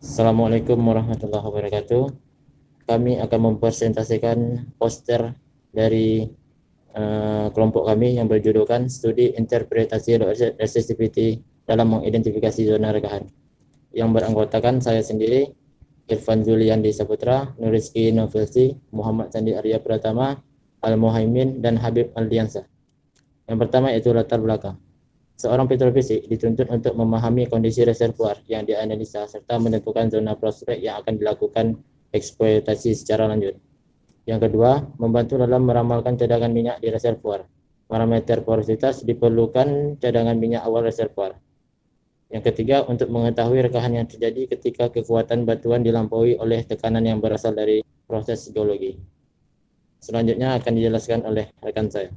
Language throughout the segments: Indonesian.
Assalamualaikum warahmatullahi wabarakatuh. Kami akan mempresentasikan poster dari kelompok kami yang berjudulkan Studi Interpretasi Resistivity dalam Mengidentifikasi Zona Rekahan, yang beranggotakan saya sendiri, Irfan Juliandi Saputra, Nurizki Novelsi, Muhammad Sandi Arya Pratama, Al Muhaimin, dan Habib Aldiansah. Yang pertama yaitu latar belakang. Seorang petrofisik dituntut untuk memahami kondisi reservoir yang dianalisa serta menentukan zona prospek yang akan dilakukan eksploitasi secara lanjut. Yang kedua, membantu dalam meramalkan cadangan minyak di reservoir. Parameter porositas diperlukan cadangan minyak awal reservoir. Yang ketiga, untuk mengetahui rekahan yang terjadi ketika kekuatan batuan dilampaui oleh tekanan yang berasal dari proses geologi. Selanjutnya akan dijelaskan oleh rekan saya.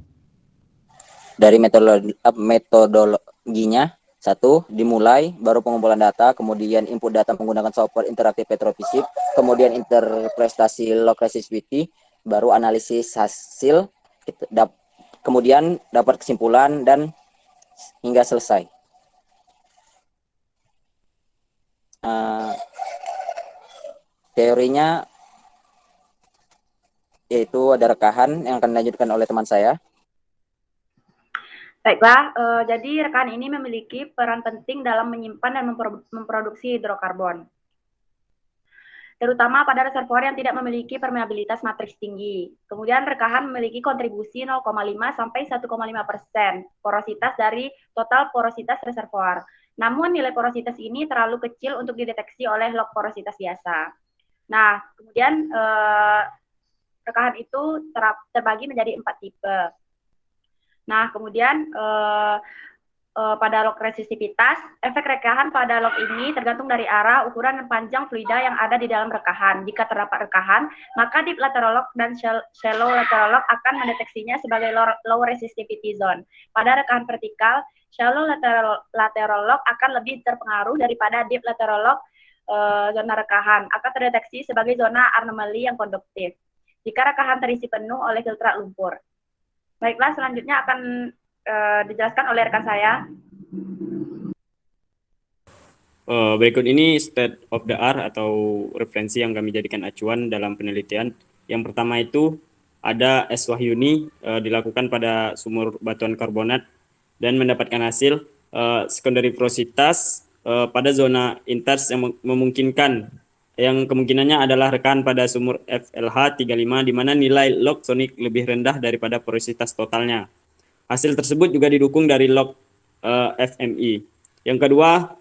Dari metodologinya, satu, dimulai, baru pengumpulan data, kemudian input data menggunakan software interaktif petrofisik, kemudian interpretasi log resistivity, baru analisis hasil, kemudian dapat kesimpulan dan hingga selesai. Teorinya yaitu ada rekahan yang akan dilanjutkan oleh teman saya. Baiklah, jadi rekahan ini memiliki peran penting dalam menyimpan dan memproduksi hidrokarbon, terutama pada reservoir yang tidak memiliki permeabilitas matriks tinggi. Kemudian rekahan memiliki kontribusi 0,5 sampai 1,5% porositas dari total porositas reservoir. Namun nilai porositas ini terlalu kecil untuk dideteksi oleh log porositas biasa. Nah, kemudian rekahan itu terbagi menjadi 4 tipe. Nah, kemudian pada log resistivitas, efek rekahan pada log ini tergantung dari arah, ukuran, dan panjang fluida yang ada di dalam rekahan. Jika terdapat rekahan, maka deep lateral log dan shallow lateral log akan mendeteksinya sebagai low resistivity zone. Pada rekahan vertikal, shallow lateral log akan lebih terpengaruh daripada deep lateral log. Zona rekahan akan terdeteksi sebagai zona anomaly yang konduktif jika rekahan terisi penuh oleh filtrat lumpur. Baiklah, selanjutnya akan dijelaskan oleh rekan saya. Berikut ini state of the art atau referensi yang kami jadikan acuan dalam penelitian. Yang pertama itu ada S. Wahyuni dilakukan pada sumur batuan karbonat dan mendapatkan hasil secondary porositas pada zona inters yang memungkinkan, yang kemungkinannya adalah rekahan pada sumur FLH 35 di mana nilai log sonic lebih rendah daripada porositas totalnya. Hasil tersebut juga didukung dari log FMI. Yang kedua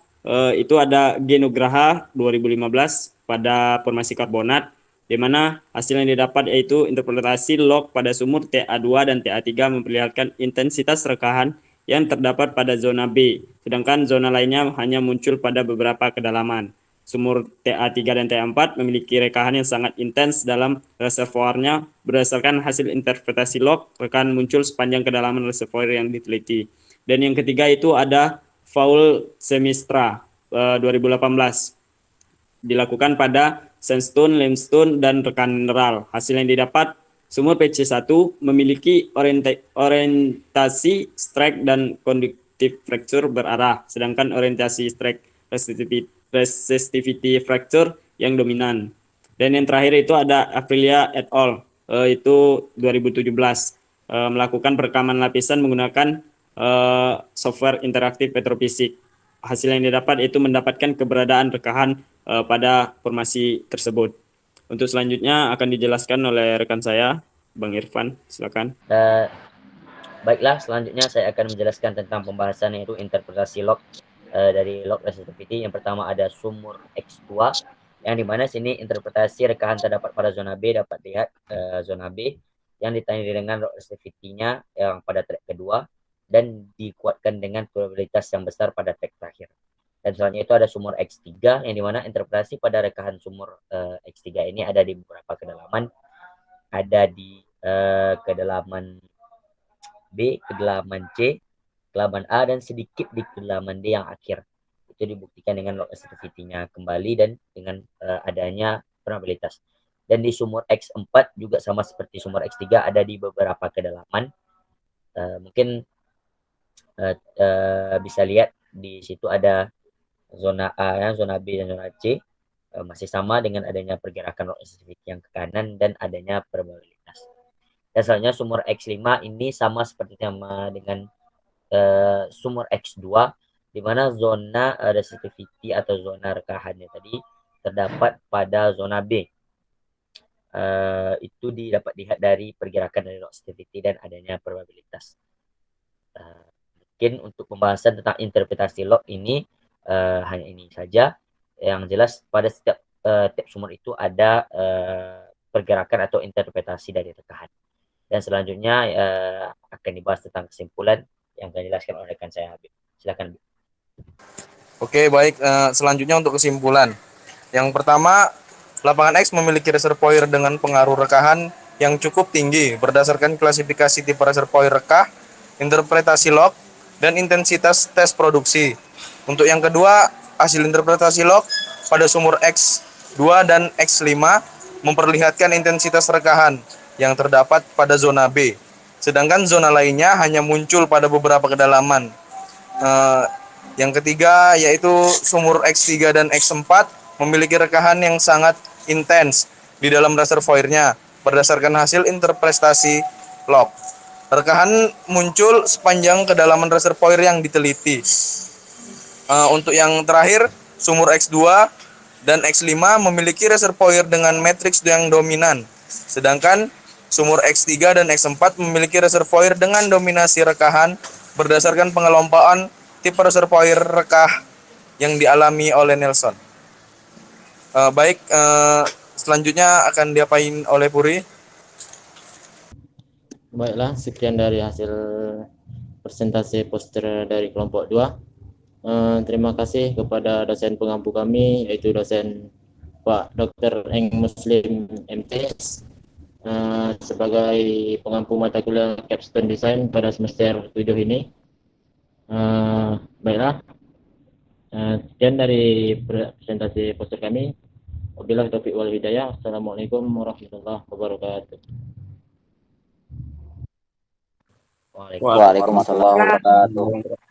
itu ada Genugraha 2015 pada formasi karbonat, di mana hasil yang didapat yaitu interpretasi log pada sumur TA2 dan TA3 memperlihatkan intensitas rekahan yang terdapat pada zona B, sedangkan zona lainnya hanya muncul pada beberapa kedalaman. Sumur TA3 dan TA4 memiliki rekahan yang sangat intens dalam reservoirnya. Berdasarkan hasil interpretasi log, rekahan muncul sepanjang kedalaman reservoir yang diteliti. Dan yang ketiga itu ada Faul Semistra 2018. Dilakukan pada sandstone, limestone, dan rekan mineral. Hasil yang didapat, sumur PC1 memiliki orientasi strike dan conductive fracture berarah, sedangkan orientasi strike resistivity fracture yang dominan. Dan yang terakhir itu ada Aprilia et al. Itu 2017 melakukan perekaman lapisan menggunakan software interaktif petrofisik. Hasil yang didapat itu mendapatkan keberadaan rekahan pada formasi tersebut. Untuk selanjutnya akan dijelaskan oleh rekan saya, Bang Irfan. Silakan. Baiklah, selanjutnya saya akan menjelaskan tentang pembahasan yaitu interpretasi log dari log resistivity. Yang pertama ada sumur X2, yang dimana sini interpretasi rekahan terdapat pada zona B dapat lihat zona B yang ditandai dengan log resistivity-nya yang pada track kedua dan dikuatkan dengan probabilitas yang besar pada track terakhir. Dan selanjutnya itu ada sumur X3, yang dimana interpretasi pada rekahan sumur X3 ini ada di beberapa kedalaman, ada di kedalaman B, kedalaman C, kedalaman A, dan sedikit di kedalaman D yang akhir. Itu dibuktikan dengan log resistivity-nya kembali dan dengan adanya probabilitas. Dan di sumur X4 juga sama seperti sumur X3 ada di beberapa kedalaman. Mungkin bisa lihat di situ ada zona A, zona B, dan zona C. masih sama dengan adanya pergerakan log resistivity yang ke kanan dan adanya probabilitas. Dan selanjutnya sumur X5 ini sama seperti dengan sumur X2, di mana zona resistivity atau zona rekahannya tadi terdapat pada zona B. Itu dapat dilihat dari pergerakan dari log resistivity dan adanya probabilitas. Mungkin untuk pembahasan tentang interpretasi log ini hanya ini saja. Yang jelas pada setiap tiap sumur itu ada pergerakan atau interpretasi dari rekahan. Dan selanjutnya akan dibahas tentang kesimpulan yang akan dijelaskan oleh rekan saya, Habib. Silakan. Oke, baik. Selanjutnya untuk kesimpulan. Yang pertama, lapangan X memiliki reservoir dengan pengaruh rekahan yang cukup tinggi berdasarkan klasifikasi tipe reservoir rekah, interpretasi log, dan intensitas tes produksi. Untuk yang kedua, hasil interpretasi log pada sumur X2 dan X5 memperlihatkan intensitas rekahan yang terdapat pada zona B, sedangkan zona lainnya hanya muncul pada beberapa kedalaman. Yang ketiga yaitu sumur X3 dan X4 memiliki rekahan yang sangat intens di dalam reservoirnya berdasarkan hasil interpretasi log. Rekahan muncul sepanjang kedalaman reservoir yang diteliti. Untuk yang terakhir, sumur X2 dan X5 memiliki reservoir dengan matriks yang dominan, sedangkan sumur X3 dan X4 memiliki reservoir dengan dominasi rekahan berdasarkan pengelompokan tipe reservoir rekah yang dialami oleh Nelson. Selanjutnya akan diapain oleh Puri? Baiklah, sekian dari hasil presentasi poster dari kelompok 2. Terima kasih kepada dosen pengampu kami, yaitu dosen Pak Dr. Eng Muslim MTS, sebagai pengampu mata kuliah Capstone Design pada semester 7 ini. Baiklah, sekian dari presentasi poster kami. Wabillahi taufiq wal hidayah. Assalamualaikum warahmatullahi wabarakatuh. Waalaikumsalam Waalaikumsalam warahmatullahi wabarakatuh.